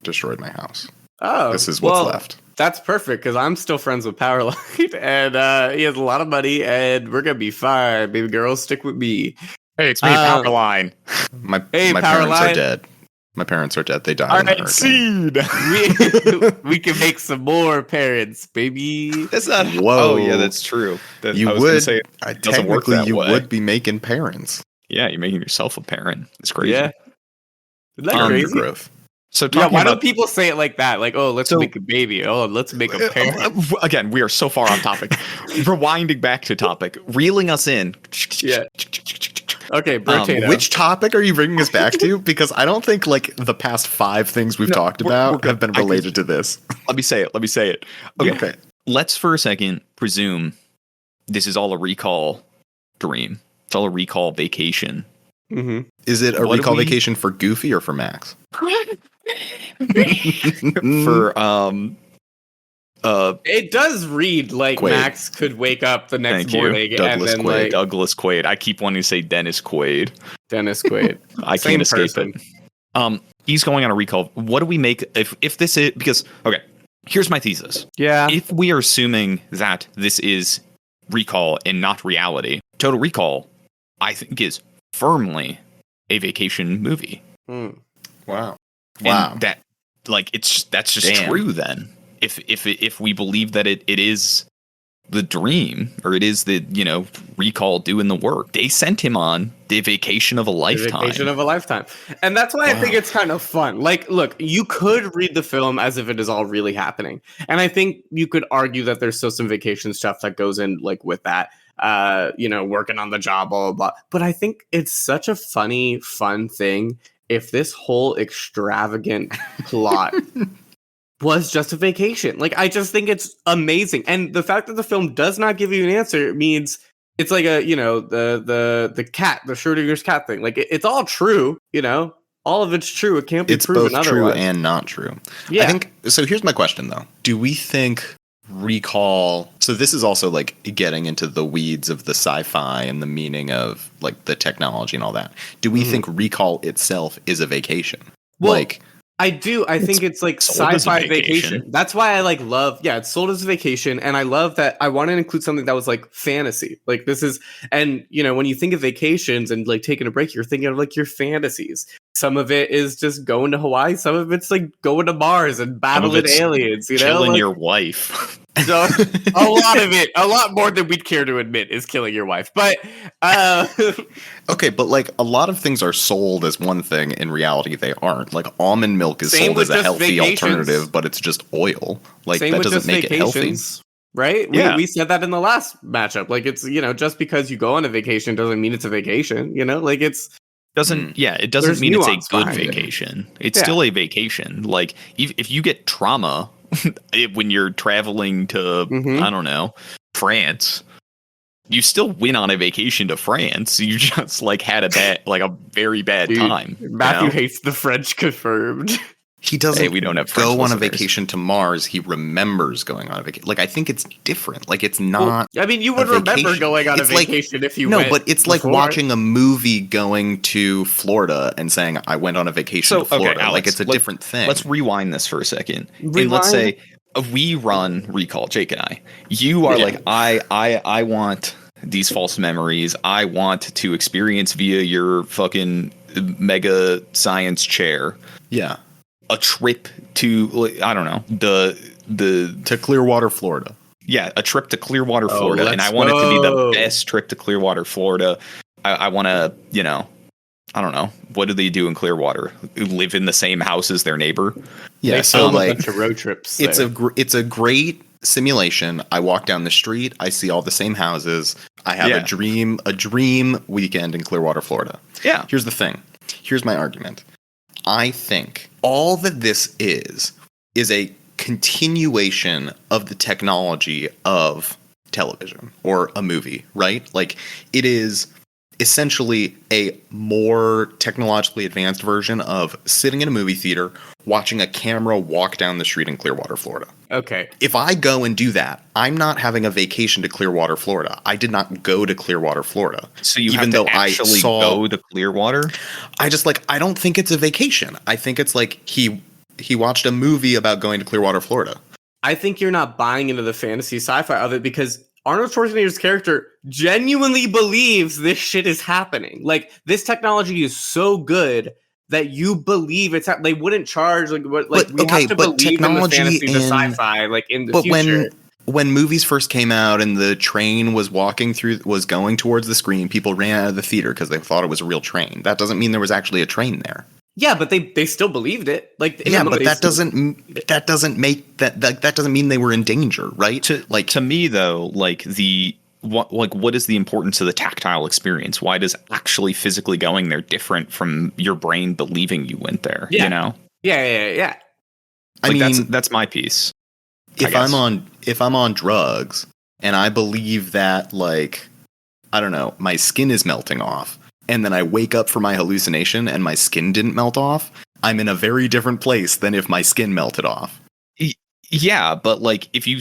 destroyed my house. Oh, this is what's left. That's perfect, because I'm still friends with Powerline, and he has a lot of money, and we're gonna be fine. Baby girl, stick with me. Hey, it's me, Powerline. My parents are dead. My parents are dead. They died. All in right, the hurricane. we can make some more parents, baby. That's not. Whoa. Oh, yeah, that's true. You would. Technically, you would be making parents. Yeah, you're making yourself a parent. It's crazy. Yeah. Isn't that crazy? Growth. So Yeah, talking why about don't people say it like that? Like, oh, let's make a baby. Oh, let's make a parent. again, we are so far off topic. Rewinding back to topic, reeling us in. Yeah. Okay, Brotato. Which topic are you bringing us back to? Because I don't think like the past 5 things we've talked about good. have been related to this. Let me say it. Okay. Let's for a second presume this is all a recall dream. It's all a recall vacation. Mm-hmm. Is it a recall vacation for Goofy or for Max? For it does read like Quaid. Max could wake up the next morning Douglas and then Quaid. like Douglas Quaid. I keep wanting to say Dennis Quaid. Dennis Quaid. I Same can't escape person. it. He's going on a recall. What do we make if this is because okay, here's my thesis. Yeah. If we are assuming that this is recall and not reality, Total Recall, I think, is firmly a vacation movie. Wow. And that like that's just Damn. true then. If we believe that it is the dream or it is the recall doing the work, they sent him on the vacation of a lifetime. The vacation of a lifetime. And that's why I think it's kind of fun. Like, look, you could read the film as if it is all really happening. And I think you could argue that there's still some vacation stuff that goes in like with that. Working on the job, blah, blah, blah. But I think it's such a funny, fun thing if this whole extravagant plot was just a vacation. Like, I just think it's amazing. And the fact that the film does not give you an answer means it's like the Schrodinger's cat thing. Like, it's all true, all of it's true. It can't be proven otherwise. It's both true and not true. Yeah. I think, so here's my question though. Do we think recall, so this is also like getting into the weeds of the sci-fi and the meaning of like the technology and all that. Do we think recall itself is a vacation? Well, I do. I think it's like sci-fi vacation. That's why I love. Yeah, it's sold as a vacation, and I love that. I want to include something that was like fantasy. Like this is, and when you think of vacations and like taking a break, you're thinking of like your fantasies. Some of it is just going to Hawaii. Some of it's like going to Mars and battling aliens. Killing your wife. So a lot of it, a lot more than we'd care to admit, is killing your wife. But okay, but like a lot of things are sold as one thing. In reality, they aren't. Like almond milk is sold as a healthy alternative, but it's just oil. Like that doesn't make it healthy, right? Yeah. We said that in the last matchup. Like it's just because you go on a vacation doesn't mean it's a vacation. Like it's. It doesn't mean it's a good vacation. It's still a vacation. Like if you get trauma when you're traveling to I don't know, France, you still went on a vacation to France. You just like had a very bad time. Matthew hates the French, confirmed. He doesn't we don't have go on a vacation to Mars. He remembers going on a vacation. Like, I think it's different. Like, it's not. Well, I mean, you would remember going on a vacation if you went. No, but it's like watching a movie going to Florida and saying, I went on a vacation to Florida. Okay, Alex, like, it's a different thing. Let's rewind this for a second. And let's say we run Recall, Jake and I. You are like, I want these false memories. I want to experience via your fucking mega science chair. Yeah. A trip to, I don't know, to Clearwater, Florida. Yeah, a trip to Clearwater, Florida. And I want it to be the best trip to Clearwater, Florida. I want to, I don't know. What do they do in Clearwater? Live in the same house as their neighbor? Yeah, so like a bunch of road trips. It's a great simulation. I walk down the street, I see all the same houses. I have a dream weekend in Clearwater, Florida. Yeah. Here's the thing. Here's my argument. I think all that this is a continuation of the technology of television or a movie, right? Like, it is essentially a more technologically advanced version of sitting in a movie theater, watching a camera walk down the street in Clearwater, Florida. Okay. If I go and do that, I'm not having a vacation to Clearwater, Florida. I did not go to Clearwater, Florida. So you even have to actually go to Clearwater? I don't think it's a vacation. I think it's like he watched a movie about going to Clearwater, Florida. I think you're not buying into the fantasy sci-fi of it because Arnold Schwarzenegger's character genuinely believes this shit is happening. Like, this technology is so good that you believe it's they wouldn't charge we have to believe in the fantasy, the sci-fi, like in the future. When movies first came out and the train was going towards the screen, people ran out of the theater because they thought it was a real train. That doesn't mean there was actually a train there. Yeah, but they still believed it. Like in Yeah, the moment, but that doesn't make that doesn't mean they were in danger, right? To me though, what is the importance of the tactile experience? Why does actually physically going there different from your brain believing you went there? Yeah. You know? Yeah. I Like mean, that's my piece. if I'm on drugs and I believe that, like, I don't know, my skin is melting off, and then I wake up from my hallucination and my skin didn't melt off, I'm in a very different place than if my skin melted off. Yeah, but like if you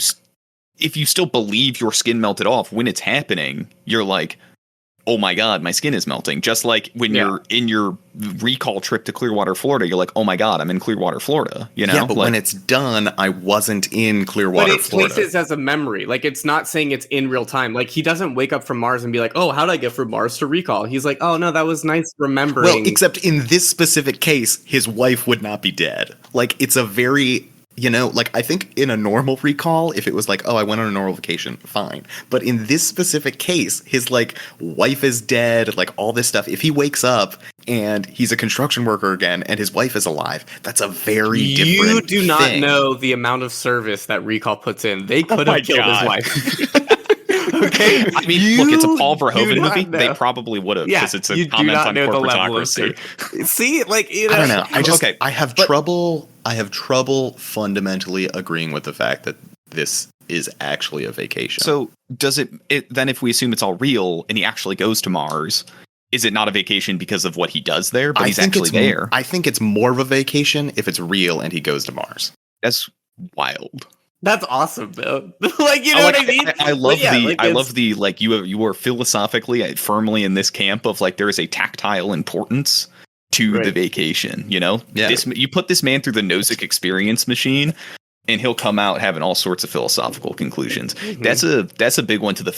still believe your skin melted off when it's happening, you're like, oh my God, my skin is melting. Just like when you're in your recall trip to Clearwater, Florida, you're like, oh my God, I'm in Clearwater, Florida. You know? Yeah, but when it's done, I wasn't in Clearwater, but it Florida. places as a memory. Like, it's not saying it's in real time. Like, he doesn't wake up from Mars and be like, oh, how did I get from Mars to recall? He's like, oh no, that was nice remembering. Well, except in this specific case, his wife would not be dead. Like, it's a very, like, I think in a normal recall, if it was like, oh, I went on a normal vacation, fine. But in this specific case, his, like, wife is dead, like, all this stuff. If he wakes up and he's a construction worker again and his wife is alive, that's a very different You do not thing. know the amount of service that recall puts in. They could have killed his wife. Okay, I mean, look, it's a Paul Verhoeven movie. Know. They probably would have, because it's a comment on corporatocracy. See, like, I don't know. I have trouble fundamentally agreeing with the fact that this is actually a vacation. So does it then, if we assume it's all real and he actually goes to Mars, is it not a vacation because of what he does there? But he's actually there. I think it's more of a vacation if it's real and he goes to Mars. That's wild. That's awesome, though. Like, you know what I mean? I love the like you are philosophically firmly in this camp of like there is a tactile importance to the vacation. You know, you put this man through the Nozick experience machine, and he'll come out having all sorts of philosophical conclusions. Mm-hmm. That's a big one to the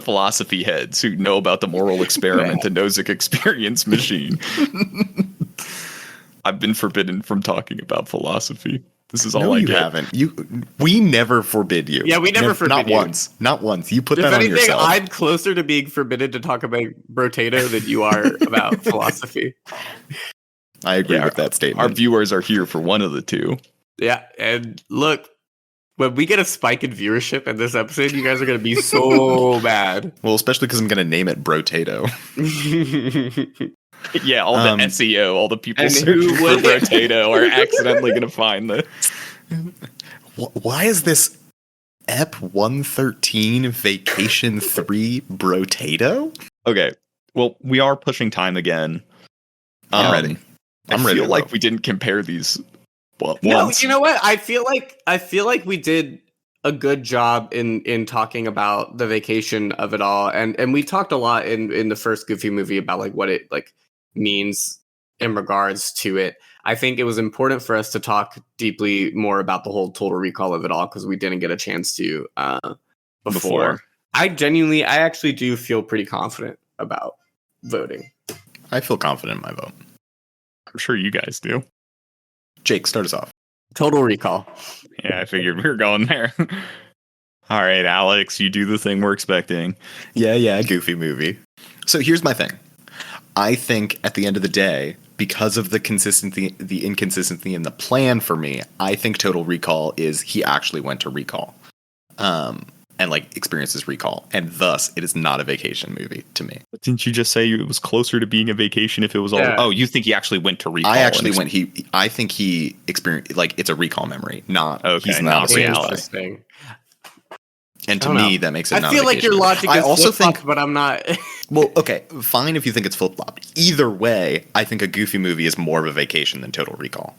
philosophy heads who know about the moral experiment, the Nozick experience machine. I've been forbidden from talking about philosophy. This is all I get. You haven't. We never forbid you. Yeah, we never forbid you. Not once. You put if that anything, on yourself. I'm closer to being forbidden to talk about Brotato than you are about philosophy. I agree with that statement. Our viewers are here for one of the two. Yeah, and look, when we get a spike in viewership in this episode, you guys are going to be so mad. Well, especially because I'm going to name it Brotato. Yeah, all the SEO, all the people searching for Brotato are accidentally going to find this. Why is this EP 113 Vacation 3 Brotato? Okay, well, we are pushing time again. I'm ready. I feel like we didn't compare these. Well, no, you know what? I feel like we did a good job in talking about the vacation of it all, and we talked a lot in the first Goofy movie about like what it like means in regards to it. I think it was important for us to talk deeply more about the whole Total Recall of it all because we didn't get a chance to before. I actually do feel pretty confident about voting. I feel confident in my vote. I'm sure you guys do. Jake, start us off. Total Recall. Yeah, I figured we were going there. All right, Alex, you do the thing we're expecting. Yeah, Goofy movie. So here's my thing. I think at the end of the day, because of the inconsistency in the plan for me, I think Total Recall is he actually went to recall. And like experiences recall, and thus it is not a vacation movie to me. But didn't you just say it was closer to being a vacation if it was all? Oh, you think he actually went to recall? I think he experienced like it's a recall memory, not he's not a reality. And to me, that makes it. I feel like your logic is flip-flopped, but I'm not. Well, okay, fine if you think it's flip-flopped. Either way, I think a Goofy movie is more of a vacation than Total Recall.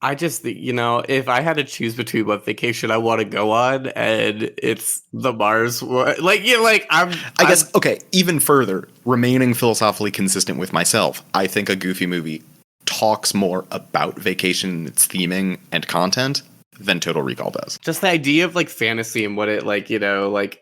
I just, if I had to choose between what vacation I want to go on, and it's the Mars one, I guess, okay, even further, remaining philosophically consistent with myself, I think a Goofy movie talks more about vacation, its theming and content than Total Recall does. Just the idea of like fantasy and what it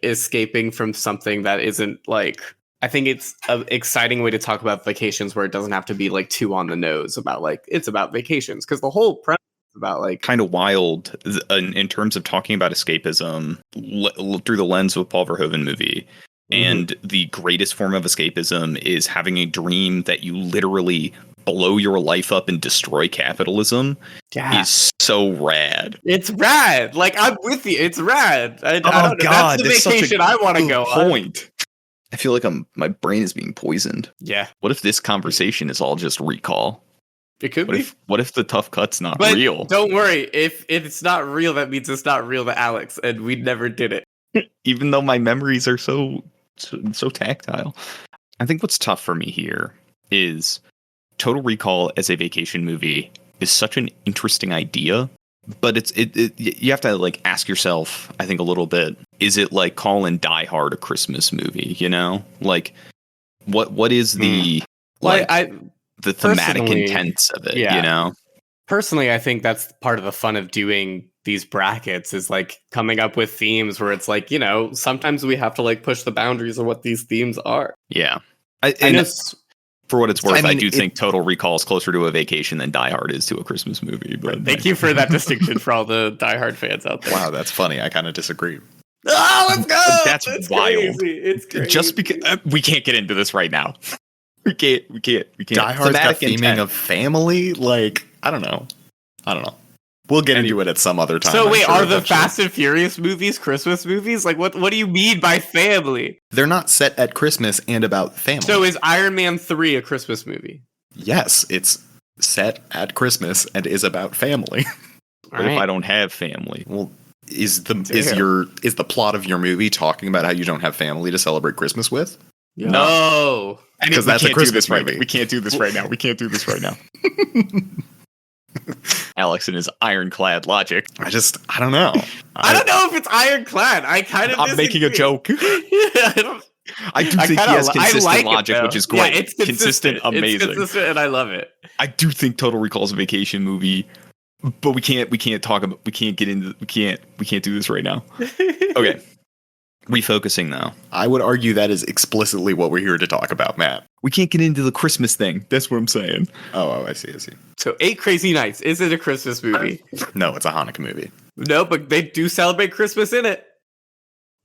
escaping from something that isn't like. I think it's an exciting way to talk about vacations where it doesn't have to be like too on the nose about like it's about vacations, because the whole premise is about like kind of wild in terms of talking about escapism through the lens of a Paul Verhoeven movie. And the greatest form of escapism is having a dream that you literally blow your life up and destroy capitalism is so rad. It's rad. Like, I'm with you. It's rad. I don't know. God, that's the vacation I want to go on. I feel like my brain is being poisoned. Yeah. What if this conversation is all just recall? It could be. What if the tough cut's not but real? Don't worry. If it's not real, that means it's not real to Alex, and we never did it. Even though my memories are so tactile. I think what's tough for me here is Total Recall as a vacation movie is such an interesting idea, but you have to like ask yourself, I think, a little bit, is it like calling Die Hard a Christmas movie, you know? Like what is the the thematic intents of it, you know? Personally, I think that's part of the fun of doing these brackets is like coming up with themes where it's like, you know, sometimes we have to like push the boundaries of what these themes are. Yeah. For what it's worth, I do think Total Recall is closer to a vacation than Die Hard is to a Christmas movie. But thank you for that distinction for all the Die Hard fans out there. Wow, that's funny. I kind of disagree. Oh, let's go! That's wild. Crazy. It's crazy. Just because we can't get into this right now. We can't. Die Hard's got theming of family. Like, I don't know. We'll get into it at some other time. So wait, are the Fast and Furious movies Christmas movies? Like, what do you mean by family? They're not set at Christmas and about family. So is Iron Man 3 a Christmas movie? Yes, it's set at Christmas and is about family. What if I don't have family? Well, is the plot of your movie talking about how you don't have family to celebrate Christmas with? No. Because that's a Christmas movie. We can't do this right now. Alex and his ironclad logic. I don't know. I don't know if it's ironclad. I'm making a joke. I do think he has consistent logic, which is great. Yeah, it's consistent, amazing. It's consistent, and I love it. I do think Total Recall is a vacation movie, but we can't do this right now. Okay. Refocusing though. I would argue that is explicitly what we're here to talk about, Matt. We can't get into the Christmas thing. That's what I'm saying. Oh, I see. So 8 Crazy Nights, is it a Christmas movie? No, it's a Hanukkah movie. No, but they do celebrate Christmas in it.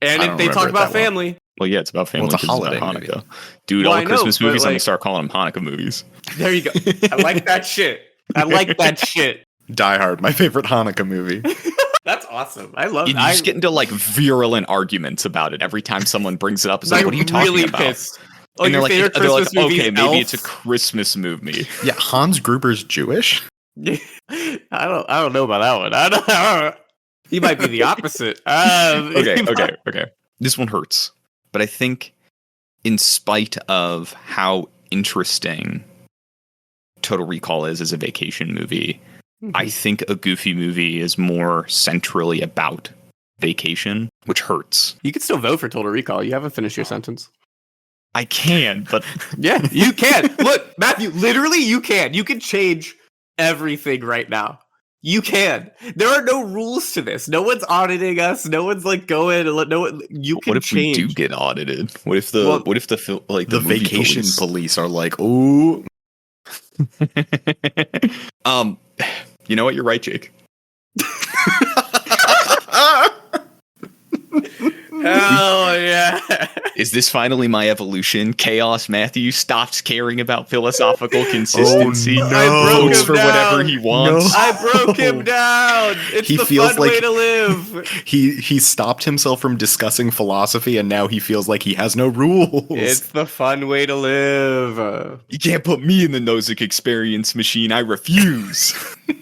And if they talk about family. Well, yeah, it's about family. Well, it's a holiday Hanukkah. movie. Dude, all the Christmas movies, I'm going to start calling them Hanukkah movies. There you go. I like that shit. Die Hard, my favorite Hanukkah movie. That's awesome. I love it. You just get into like virulent arguments about it every time someone brings it up. It's like, what are you talking about? Pissed. Oh, and your favorite Christmas movie? Okay, maybe it's a Christmas movie. Yeah, Hans Gruber's Jewish. I don't know about that one. I don't know. He might be the opposite. Okay. This one hurts, but I think, in spite of how interesting Total Recall is as a vacation movie, I think a Goofy movie is more centrally about vacation, which hurts. You can still vote for Total Recall. You haven't finished your sentence. I can, but... Yeah, you can. Look, Matthew, literally you can. You can change everything right now. You can. There are no rules to this. No one's auditing us. No one's like going and you can change. What if we do get audited? What if the vacation police are like, ooh... You know what? You're right, Jake. Hell yeah. Is this finally my evolution? Chaos Matthew stops caring about philosophical consistency. Oh, no. Votes for whatever he wants. No. I broke him down. It's the fun way to live. He stopped himself from discussing philosophy, and now he feels like he has no rules. It's the fun way to live. You can't put me in the Nozick experience machine. I refuse.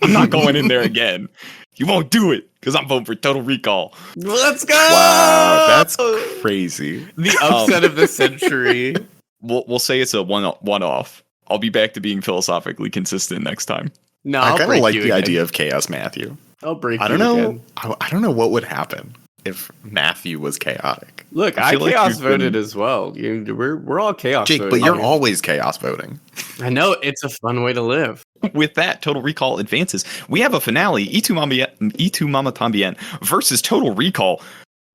I'm not going in there again. You won't do it because I'm voting for Total Recall. Let's go! Wow, that's crazy. The upset of the century. We'll say it's a one-off. I'll be back to being philosophically consistent next time. No, I kind of like the idea of Chaos Matthew. I'll break. I don't know. I don't know what would happen if Matthew was chaotic. Look, I chaos voted as well. We're all chaos. Jake, voting. but you're always chaos voting. I know, it's a fun way to live. With that, Total Recall advances. We have a finale: Tu Mama Tambien versus Total Recall.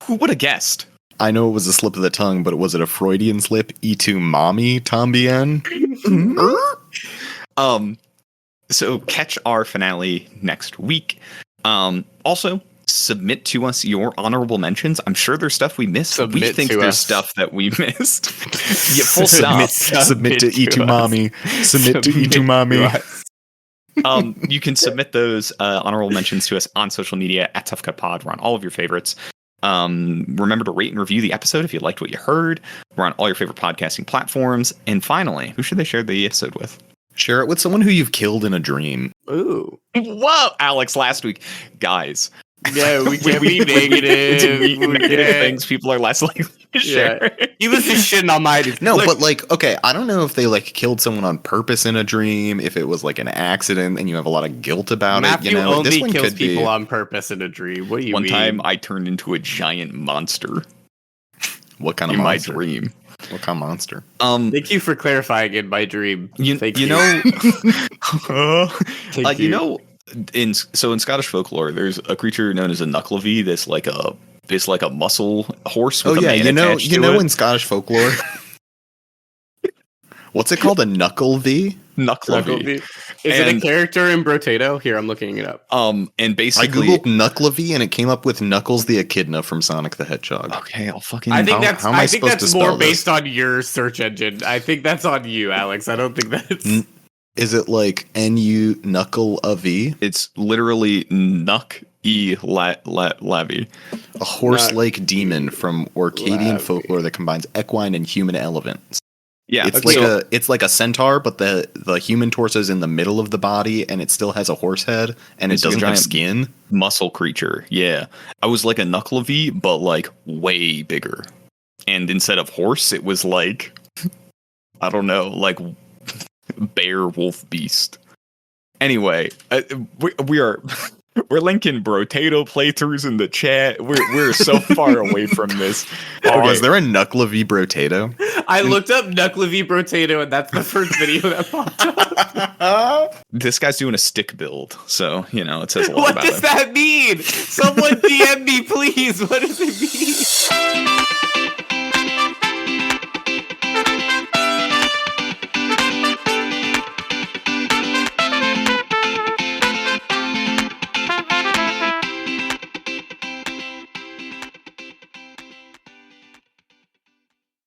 Who would have guessed? I know it was a slip of the tongue, but was it a Freudian slip? Tu Mama Tambien. So catch our finale next week. Also, submit to us your honorable mentions. I'm sure there's stuff we missed. We Submit think to there's us. stuff that we missed. Yeah, full stop. Submit to Submit to Itumami. Submit to Submit Itumami. to us. You can submit those honorable mentions to us on social media at Tough Cut Pod. We're on all of your favorites. Remember to rate and review the episode if you liked what you heard. We're on all your favorite podcasting platforms. And finally, who should they share the episode with? Share it with someone who you've killed in a dream. Ooh. Whoa, Alex, last week. Guys. Yeah, we can't be negative. Negative things people are less likely to share. Yeah. He was just shitting on my dude. No, Look, but like, okay, I don't know if they like killed someone on purpose in a dream, if it was like an accident and you have a lot of guilt about Matthew it. You know, this only one kills could people be. on purpose in a dream. What do you One mean? time I turned into a giant monster What kind of in my monster? dream. What kind of monster? Thank you for clarifying in my dream. Thank you. know, Thank you know, in Scottish folklore, there's a creature known as a knucklevi. That's like a muscle horse. With Oh a yeah, man attached to it. in Scottish folklore. What's it called? A knucklevi? Knucklevi. Is it a And- character in Brotato? Here, I'm looking it up. And I basically, googled knucklevi and it came up with Knuckles the Echidna from Sonic the Hedgehog. okay, I'll fucking. I think how am I supposed to that's spell more this? based on your search engine. I think that's on you, Alex. I don't think that's. Is it like NU knuckle a V? It's literally Nuck E Lavi. A horse-like demon from Orcadian Lavi. folklore that combines equine and human elements. Yeah, It's like a centaur, but the human torso is in the middle of the body, and it still has a horse head, and it It's like a doesn't have giant skin. muscle creature. Yeah, I was like a Knucklevi, but like way bigger. And instead of horse, it was like I don't know, like bear, wolf, beast. Anyway, we are we're linking Brotato playthroughs in the chat. We're so far away from this. Oh, Okay. is there a knucklevi Brotato? I looked up Knucklevi Brotato, and that's the first video that popped up. This guy's doing a stick build, so you know it says a lot What about does him. that mean? Someone DM me, please. What does it mean?